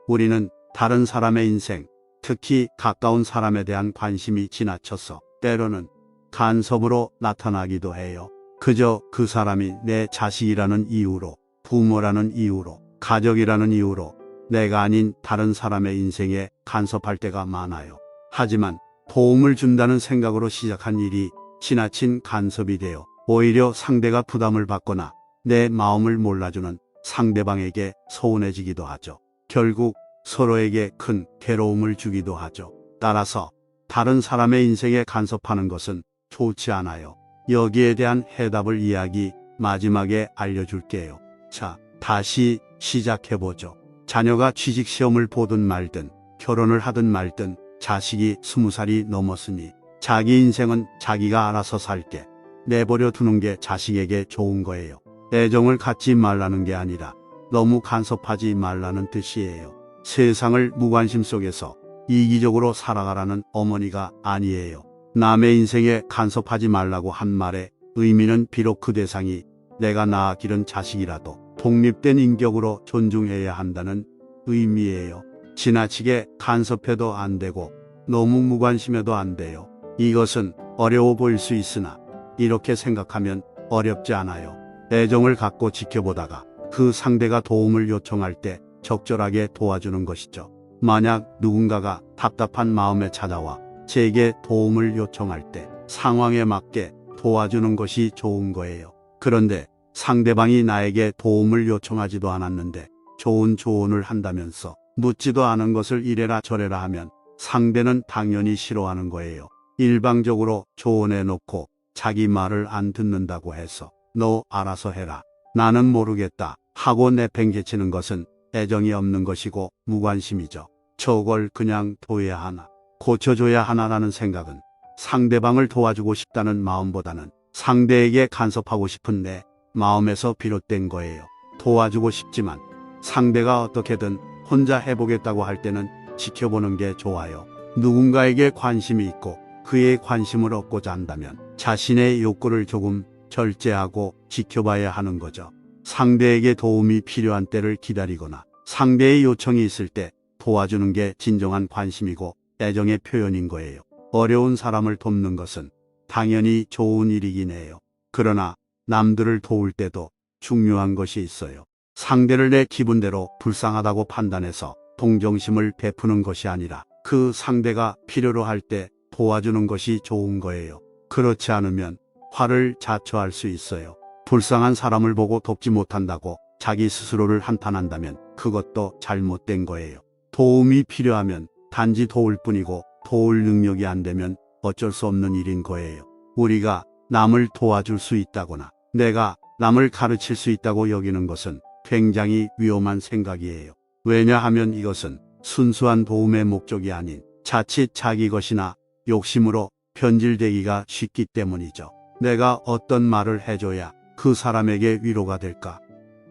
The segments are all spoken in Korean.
우리는 다른 사람의 인생, 특히 가까운 사람에 대한 관심이 지나쳐서 때로는 간섭으로 나타나기도 해요. 그저 그 사람이 내 자식이라는 이유로, 부모라는 이유로, 가족이라는 이유로 내가 아닌 다른 사람의 인생에 간섭할 때가 많아요. 하지만 도움을 준다는 생각으로 시작한 일이 지나친 간섭이 되어 오히려 상대가 부담을 받거나 내 마음을 몰라주는 상대방에게 서운해지기도 하죠. 결국 서로에게 큰 괴로움을 주기도 하죠. 따라서 다른 사람의 인생에 간섭하는 것은 좋지 않아요. 여기에 대한 해답을 이야기 마지막에 알려줄게요. 자, 다시 시작해보죠. 자녀가 취직시험을 보든 말든 결혼을 하든 말든 자식이 20살이 넘었으니 자기 인생은 자기가 알아서 살게 내버려 두는 게 자식에게 좋은 거예요. 애정을 갖지 말라는 게 아니라 너무 간섭하지 말라는 뜻이에요. 세상을 무관심 속에서 이기적으로 살아가라는 어머니가 아니에요. 남의 인생에 간섭하지 말라고 한 말의 의미는 비록 그 대상이 내가 낳아 기른 자식이라도 독립된 인격으로 존중해야 한다는 의미예요. 지나치게 간섭해도 안 되고 너무 무관심해도 안 돼요. 이것은 어려워 보일 수 있으나 이렇게 생각하면 어렵지 않아요. 애정을 갖고 지켜보다가 그 상대가 도움을 요청할 때 적절하게 도와주는 것이죠. 만약 누군가가 답답한 마음에 찾아와 제게 도움을 요청할 때 상황에 맞게 도와주는 것이 좋은 거예요. 그런데 상대방이 나에게 도움을 요청하지도 않았는데 좋은 조언을 한다면서 묻지도 않은 것을 이래라 저래라 하면 상대는 당연히 싫어하는 거예요. 일방적으로 조언해 놓고 자기 말을 안 듣는다고 해서 너 알아서 해라, 나는 모르겠다 하고 내팽개치는 것은 애정이 없는 것이고 무관심이죠. 저걸 그냥 둬야 하나, 고쳐줘야 하나라는 생각은 상대방을 도와주고 싶다는 마음보다는 상대에게 간섭하고 싶은 내 마음에서 비롯된 거예요. 도와주고 싶지만 상대가 어떻게든 혼자 해보겠다고 할 때는 지켜보는 게 좋아요. 누군가에게 관심이 있고 그의 관심을 얻고자 한다면 자신의 욕구를 조금 절제하고 지켜봐야 하는 거죠. 상대에게 도움이 필요한 때를 기다리거나 상대의 요청이 있을 때 도와주는 게 진정한 관심이고 애정의 표현인 거예요. 어려운 사람을 돕는 것은 당연히 좋은 일이긴 해요. 그러나 남들을 도울 때도 중요한 것이 있어요. 상대를 내 기분대로 불쌍하다고 판단해서 동정심을 베푸는 것이 아니라 그 상대가 필요로 할 때 도와주는 것이 좋은 거예요. 그렇지 않으면 화를 자초할 수 있어요. 불쌍한 사람을 보고 돕지 못한다고 자기 스스로를 한탄한다면 그것도 잘못된 거예요. 도움이 필요하면 단지 도울 뿐이고 도울 능력이 안 되면 어쩔 수 없는 일인 거예요. 우리가 남을 도와줄 수 있다거나 내가 남을 가르칠 수 있다고 여기는 것은 굉장히 위험한 생각이에요. 왜냐하면 이것은 순수한 도움의 목적이 아닌 자칫 자기 것이나 욕심으로 변질되기가 쉽기 때문이죠. 내가 어떤 말을 해줘야 그 사람에게 위로가 될까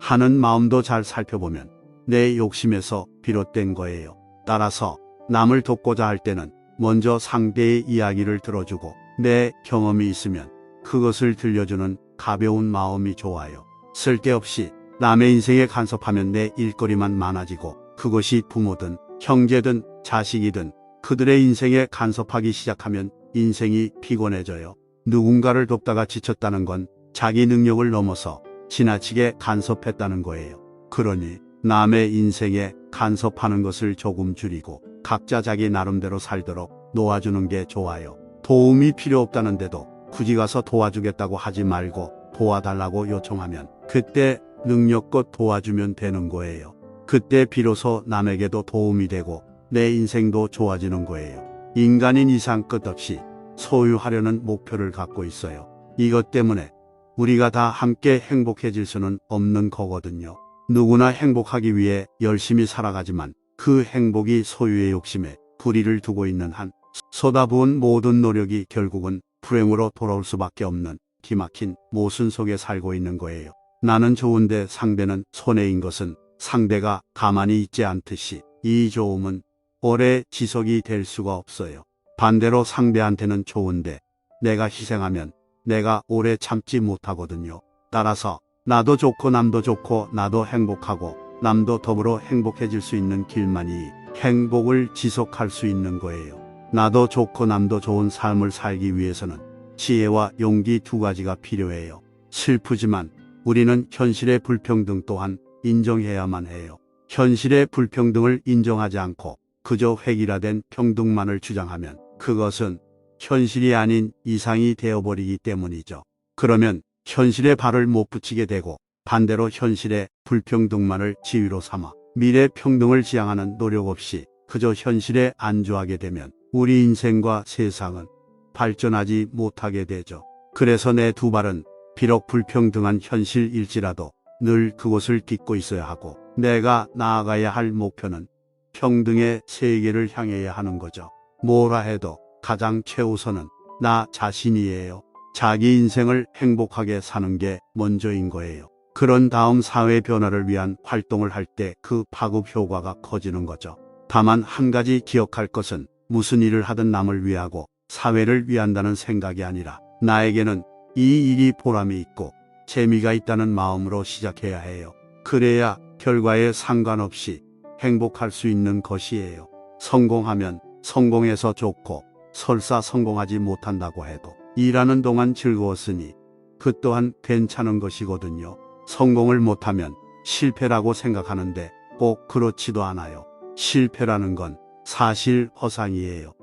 하는 마음도 잘 살펴보면 내 욕심에서 비롯된 거예요. 따라서 남을 돕고자 할 때는 먼저 상대의 이야기를 들어주고 내 경험이 있으면 그것을 들려주는 가벼운 마음이 좋아요. 쓸데없이 남의 인생에 간섭하면 내 일거리만 많아지고 그것이 부모든 형제든 자식이든 그들의 인생에 간섭하기 시작하면 인생이 피곤해져요. 누군가를 돕다가 지쳤다는 건 자기 능력을 넘어서 지나치게 간섭했다는 거예요. 그러니 남의 인생에 간섭하는 것을 조금 줄이고 각자 자기 나름대로 살도록 놓아주는 게 좋아요. 도움이 필요 없다는데도 굳이 가서 도와주겠다고 하지 말고 도와달라고 요청하면 그때 능력껏 도와주면 되는 거예요. 그때 비로소 남에게도 도움이 되고 내 인생도 좋아지는 거예요. 인간인 이상 끝없이 소유하려는 목표를 갖고 있어요. 이것 때문에 우리가 다 함께 행복해질 수는 없는 거거든요. 누구나 행복하기 위해 열심히 살아가지만 그 행복이 소유의 욕심에 불이를 두고 있는 한 쏟아부은 모든 노력이 결국은 불행으로 돌아올 수밖에 없는 기막힌 모순 속에 살고 있는 거예요. 나는 좋은데 상대는 손해인 것은 상대가 가만히 있지 않듯이 이 좋음은 오래 지속이 될 수가 없어요. 반대로 상대한테는 좋은데 내가 희생하면 내가 오래 참지 못하거든요. 따라서 나도 좋고 남도 좋고 나도 행복하고 남도 더불어 행복해질 수 있는 길만이 행복을 지속할 수 있는 거예요. 나도 좋고 남도 좋은 삶을 살기 위해서는 지혜와 용기 두 가지가 필요해요. 슬프지만 우리는 현실의 불평등 또한 인정해야만 해요. 현실의 불평등을 인정하지 않고 그저 획일화된 평등만을 주장하면 그것은 현실이 아닌 이상이 되어버리기 때문이죠. 그러면 현실에 발을 못 붙이게 되고 반대로 현실의 불평등만을 지위로 삼아 미래 평등을 지향하는 노력 없이 그저 현실에 안주하게 되면 우리 인생과 세상은 발전하지 못하게 되죠. 그래서 내 두 발은 비록 불평등한 현실일지라도 늘 그곳을 딛고 있어야 하고 내가 나아가야 할 목표는 평등의 세계를 향해야 하는 거죠. 뭐라 해도 가장 최우선은 나 자신이에요. 자기 인생을 행복하게 사는 게 먼저인 거예요. 그런 다음 사회 변화를 위한 활동을 할 때 그 파급 효과가 커지는 거죠. 다만 한 가지 기억할 것은 무슨 일을 하든 남을 위하고 사회를 위한다는 생각이 아니라 나에게는 이 일이 보람이 있고 재미가 있다는 마음으로 시작해야 해요. 그래야 결과에 상관없이 행복할 수 있는 것이에요. 성공하면 성공해서 좋고 설사 성공하지 못한다고 해도 일하는 동안 즐거웠으니 그 또한 괜찮은 것이거든요. 성공을 못하면 실패라고 생각하는데 꼭 그렇지도 않아요. 실패라는 건 사실 허상이에요.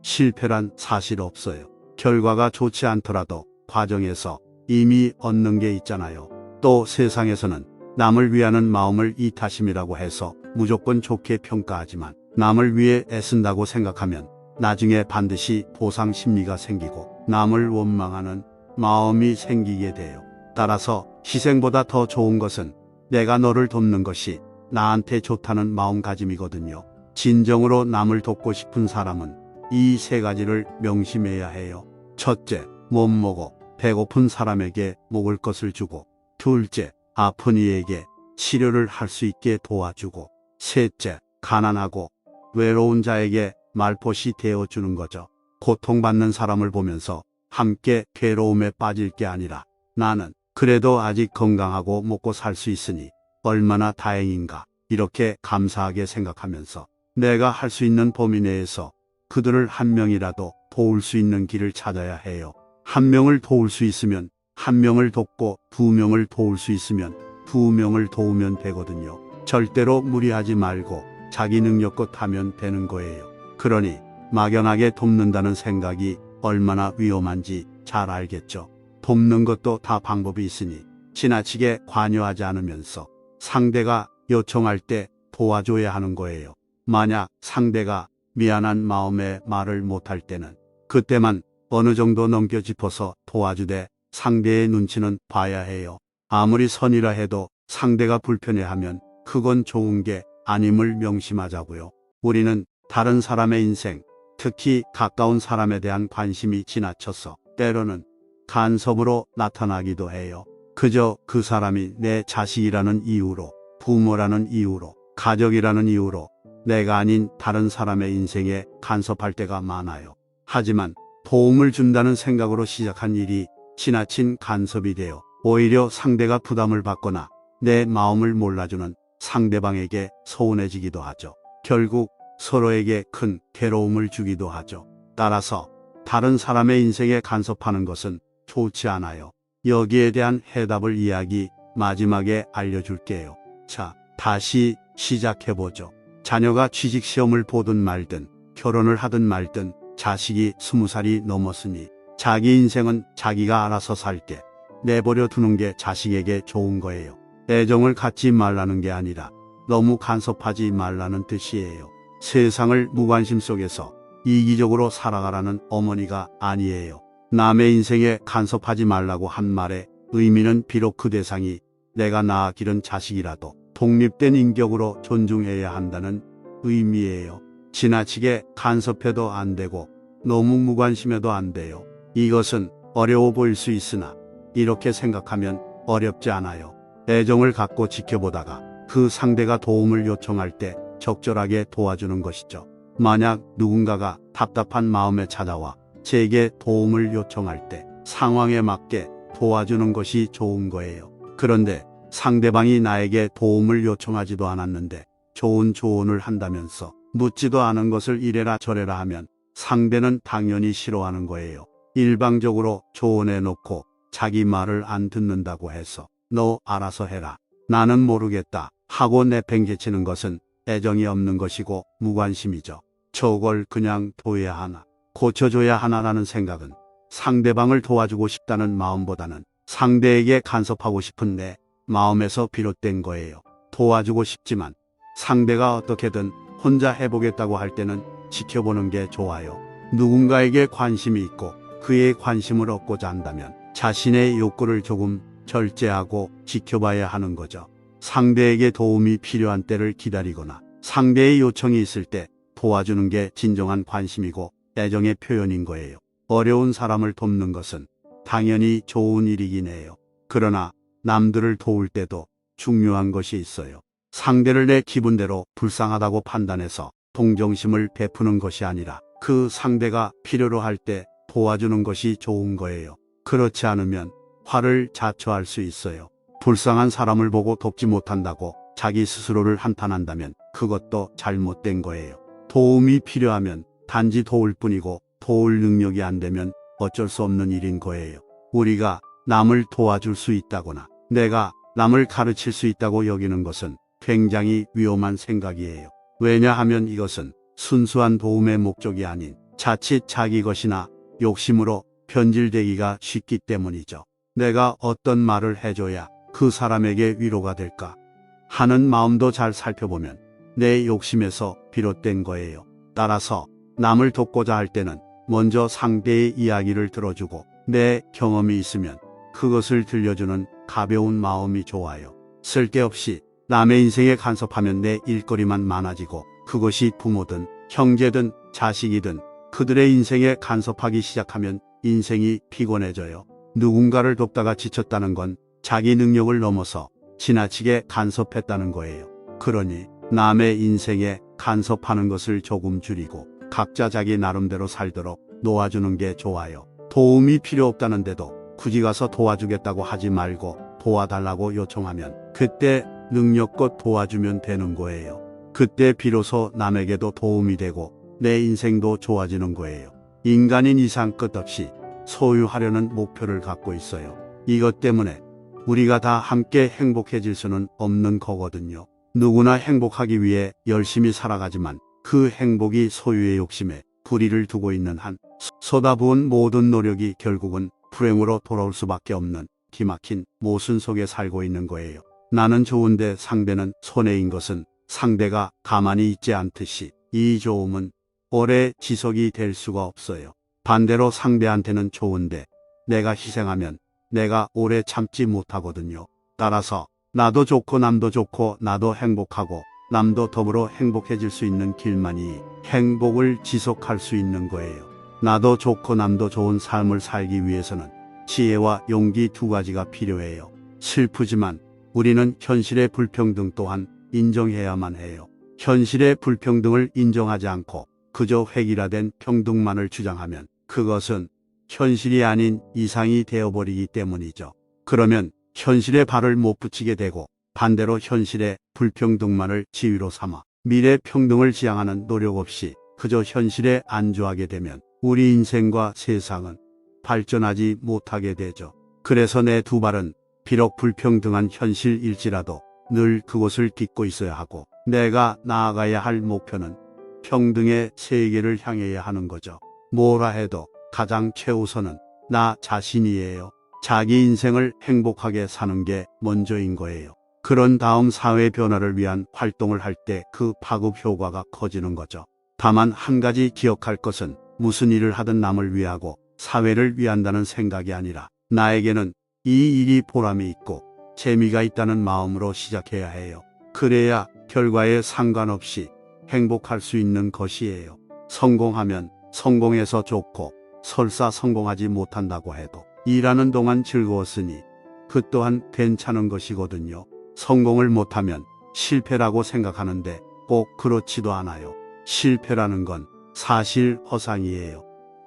실패란 사실 없어요. 결과가 좋지 않더라도 과정에서 이미 얻는 게 있잖아요. 또 세상에서는 남을 위하는 마음을 이타심이라고 해서 무조건 좋게 평가하지만 남을 위해 애쓴다고 생각하면 나중에 반드시 보상 심리가 생기고 남을 원망하는 마음이 생기게 돼요. 따라서 희생보다 더 좋은 것은 내가 너를 돕는 것이 나한테 좋다는 마음가짐이거든요. 진정으로 남을 돕고 싶은 사람은 이 세 가지를 명심해야 해요. 첫째, 못 먹어 배고픈 사람에게 먹을 것을 주고, 둘째, 아픈 이에게 치료를 할 수 있게 도와주고, 셋째, 가난하고 외로운 자에게 말벗이 되어주는 거죠. 고통받는 사람을 보면서 함께 괴로움에 빠질 게 아니라 나는 그래도 아직 건강하고 먹고 살 수 있으니 얼마나 다행인가 이렇게 감사하게 생각하면서 내가 할 수 있는 범위 내에서 그들을 한 명이라도 도울 수 있는 길을 찾아야 해요. 한 명을 도울 수 있으면 한 명을 돕고 두 명을 도울 수 있으면 두 명을 도우면 되거든요. 절대로 무리하지 말고 자기 능력껏 하면 되는 거예요. 그러니 막연하게 돕는다는 생각이 얼마나 위험한지 잘 알겠죠. 돕는 것도 다 방법이 있으니 지나치게 관여하지 않으면서 상대가 요청할 때 도와줘야 하는 거예요. 만약 상대가 미안한 마음에 말을 못할 때는 그때만 어느 정도 넘겨 짚어서 도와주되 상대의 눈치는 봐야 해요. 아무리 선이라 해도 상대가 불편해하면 그건 좋은 게 아님을 명심하자고요. 우리는 다른 사람의 인생, 특히 가까운 사람에 대한 관심이 지나쳐서 때로는 간섭으로 나타나기도 해요. 그저 그 사람이 내 자식이라는 이유로, 부모라는 이유로, 가족이라는 이유로 내가 아닌 다른 사람의 인생에 간섭할 때가 많아요. 하지만 도움을 준다는 생각으로 시작한 일이 지나친 간섭이 되어 오히려 상대가 부담을 받거나 내 마음을 몰라주는 상대방에게 서운해지기도 하죠. 결국 서로에게 큰 괴로움을 주기도 하죠. 따라서 다른 사람의 인생에 간섭하는 것은 좋지 않아요. 여기에 대한 해답을 이야기 마지막에 알려줄게요. 자, 다시 시작해보죠. 자녀가 취직시험을 보든 말든 결혼을 하든 말든 자식이 20살이 넘었으니 자기 인생은 자기가 알아서 살게 내버려 두는 게 자식에게 좋은 거예요. 애정을 갖지 말라는 게 아니라 너무 간섭하지 말라는 뜻이에요. 세상을 무관심 속에서 이기적으로 살아가라는 어머니가 아니에요. 남의 인생에 간섭하지 말라고 한 말의 의미는 비록 그 대상이 내가 낳아 기른 자식이라도 독립된 인격으로 존중해야 한다는 의미예요. 지나치게 간섭해도 안 되고 너무 무관심해도 안 돼요. 이것은 어려워 보일 수 있으나 이렇게 생각하면 어렵지 않아요. 애정을 갖고 지켜보다가 그 상대가 도움을 요청할 때 적절하게 도와주는 것이죠. 만약 누군가가 답답한 마음에 찾아와 제게 도움을 요청할 때 상황에 맞게 도와주는 것이 좋은 거예요. 그런데 상대방이 나에게 도움을 요청하지도 않았는데 좋은 조언을 한다면서 묻지도 않은 것을 이래라 저래라 하면 상대는 당연히 싫어하는 거예요. 일방적으로 조언해 놓고 자기 말을 안 듣는다고 해서 너 알아서 해라, 나는 모르겠다 하고 내팽개치는 것은 애정이 없는 것이고 무관심이죠. 저걸 그냥 둬야 하나, 고쳐줘야 하나라는 생각은 상대방을 도와주고 싶다는 마음보다는 상대에게 간섭하고 싶은 내 마음에서 비롯된 거예요. 도와주고 싶지만 상대가 어떻게든 혼자 해보겠다고 할 때는 지켜보는 게 좋아요. 누군가에게 관심이 있고 그의 관심을 얻고자 한다면 자신의 욕구를 조금 절제하고 지켜봐야 하는 거죠. 상대에게 도움이 필요한 때를 기다리거나 상대의 요청이 있을 때 도와주는 게 진정한 관심이고 애정의 표현인 거예요. 어려운 사람을 돕는 것은 당연히 좋은 일이긴 해요. 그러나 남들을 도울 때도 중요한 것이 있어요. 상대를 내 기분대로 불쌍하다고 판단해서 동정심을 베푸는 것이 아니라 그 상대가 필요로 할 때 도와주는 것이 좋은 거예요. 그렇지 않으면 화를 자초할 수 있어요. 불쌍한 사람을 보고 돕지 못한다고 자기 스스로를 한탄한다면 그것도 잘못된 거예요. 도움이 필요하면 단지 도울 뿐이고 도울 능력이 안 되면 어쩔 수 없는 일인 거예요. 우리가 남을 도와줄 수 있다거나 내가 남을 가르칠 수 있다고 여기는 것은 굉장히 위험한 생각이에요. 왜냐하면 이것은 순수한 도움의 목적이 아닌 자칫 자기 것이나 욕심으로 변질되기가 쉽기 때문이죠. 내가 어떤 말을 해줘야 그 사람에게 위로가 될까 하는 마음도 잘 살펴보면 내 욕심에서 비롯된 거예요. 따라서 남을 돕고자 할 때는 먼저 상대의 이야기를 들어주고 내 경험이 있으면 그것을 들려주는 가벼운 마음이 좋아요. 쓸데없이 남의 인생에 간섭하면 내 일거리만 많아지고 그것이 부모든 형제든 자식이든 그들의 인생에 간섭하기 시작하면 인생이 피곤해져요. 누군가를 돕다가 지쳤다는 건 자기 능력을 넘어서 지나치게 간섭했다는 거예요. 그러니 남의 인생에 간섭하는 것을 조금 줄이고 각자 자기 나름대로 살도록 놓아주는 게 좋아요. 도움이 필요 없다는데도 굳이 가서 도와주겠다고 하지 말고 도와달라고 요청하면 그때 능력껏 도와주면 되는 거예요. 그때 비로소 남에게도 도움이 되고 내 인생도 좋아지는 거예요. 인간인 이상 끝없이 소유하려는 목표를 갖고 있어요. 이것 때문에 우리가 다 함께 행복해질 수는 없는 거거든요. 누구나 행복하기 위해 열심히 살아가지만 그 행복이 소유의 욕심에 불이를 두고 있는 한 쏟아부은 모든 노력이 결국은 불행으로 돌아올 수밖에 없는 기막힌 모순 속에 살고 있는 거예요. 나는 좋은데 상대는 손해인 것은 상대가 가만히 있지 않듯이 이 좋음은 오래 지속이 될 수가 없어요. 반대로 상대한테는 좋은데 내가 희생하면 내가 오래 참지 못하거든요. 따라서 나도 좋고 남도 좋고 나도 행복하고 남도 더불어 행복해질 수 있는 길만이 행복을 지속할 수 있는 거예요. 나도 좋고 남도 좋은 삶을 살기 위해서는 지혜와 용기 두 가지가 필요해요. 슬프지만 우리는 현실의 불평등 또한 인정해야만 해요. 현실의 불평등을 인정하지 않고 그저 획일화된 평등만을 주장하면 그것은 현실이 아닌 이상이 되어버리기 때문이죠. 그러면 현실에 발을 못 붙이게 되고 반대로 현실의 불평등만을 지위로 삼아 미래 평등을 지향하는 노력 없이 그저 현실에 안주하게 되면 우리 인생과 세상은 발전하지 못하게 되죠. 그래서 내 두 발은 비록 불평등한 현실일지라도 늘 그곳을 딛고 있어야 하고 내가 나아가야 할 목표는 평등의 세계를 향해야 하는 거죠. 뭐라 해도 가장 최우선은 나 자신이에요. 자기 인생을 행복하게 사는 게 먼저인 거예요. 그런 다음 사회 변화를 위한 활동을 할 때 그 파급 효과가 커지는 거죠. 다만 한 가지 기억할 것은 무슨 일을 하든 남을 위하고 사회를 위한다는 생각이 아니라 나에게는 이 일이 보람이 있고 재미가 있다는 마음으로 시작해야 해요. 그래야 결과에 상관없이 행복할 수 있는 것이에요. 성공하면 성공해서 좋고 설사 성공하지 못한다고 해도 일하는 동안 즐거웠으니 그 또한 괜찮은 것이거든요. 성공을 못하면 실패라고 생각하는데 꼭 그렇지도 않아요. 실패라는 건 사실 허상이에요.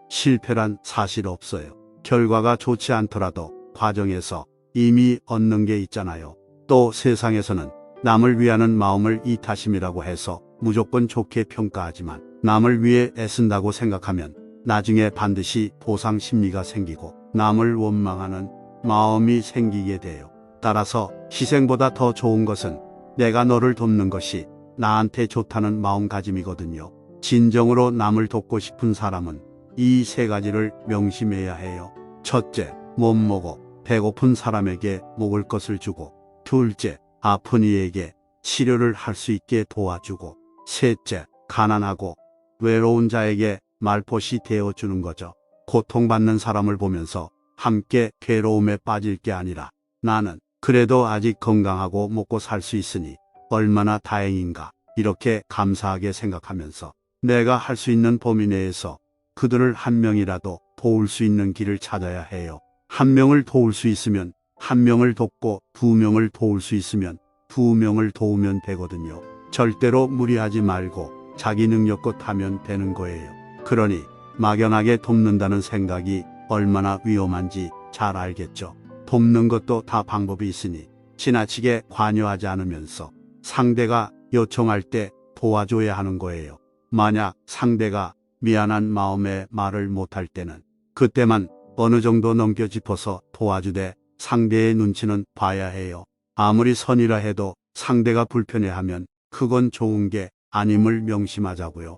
실패란 사실 없어요. 결과가 좋지 않더라도 과정에서 이미 얻는 게 있잖아요. 또 세상에서는 남을 위하는 마음을 이타심이라고 해서 무조건 좋게 평가하지만 남을 위해 애쓴다고 생각하면 나중에 반드시 보상 심리가 생기고 남을 원망하는 마음이 생기게 돼요. 따라서 희생보다 더 좋은 것은 내가 너를 돕는 것이 나한테 좋다는 마음가짐이거든요. 진정으로 남을 돕고 싶은 사람은 이 세 가지를 명심해야 해요. 첫째, 못 먹어 배고픈 사람에게 먹을 것을 주고, 둘째, 아픈 이에게 치료를 할 수 있게 도와주고, 셋째, 가난하고 외로운 자에게 말벗이 되어주는 거죠. 고통받는 사람을 보면서 함께 괴로움에 빠질 게 아니라 나는 그래도 아직 건강하고 먹고 살 수 있으니 얼마나 다행인가, 이렇게 감사하게 생각하면서 내가 할 수 있는 범위 내에서 그들을 한 명이라도 도울 수 있는 길을 찾아야 해요. 한 명을 도울 수 있으면 한 명을 돕고, 두 명을 도울 수 있으면 두 명을 도우면 되거든요. 절대로 무리하지 말고 자기 능력껏 하면 되는 거예요. 그러니 막연하게 돕는다는 생각이 얼마나 위험한지 잘 알겠죠. 돕는 것도 다 방법이 있으니 지나치게 관여하지 않으면서 상대가 요청할 때 도와줘야 하는 거예요. 만약 상대가 미안한 마음에 말을 못할 때는 그때만 어느 정도 넘겨 짚어서 도와주되 상대의 눈치는 봐야 해요. 아무리 선이라 해도 상대가 불편해하면 그건 좋은 게 아님을 명심하자고요.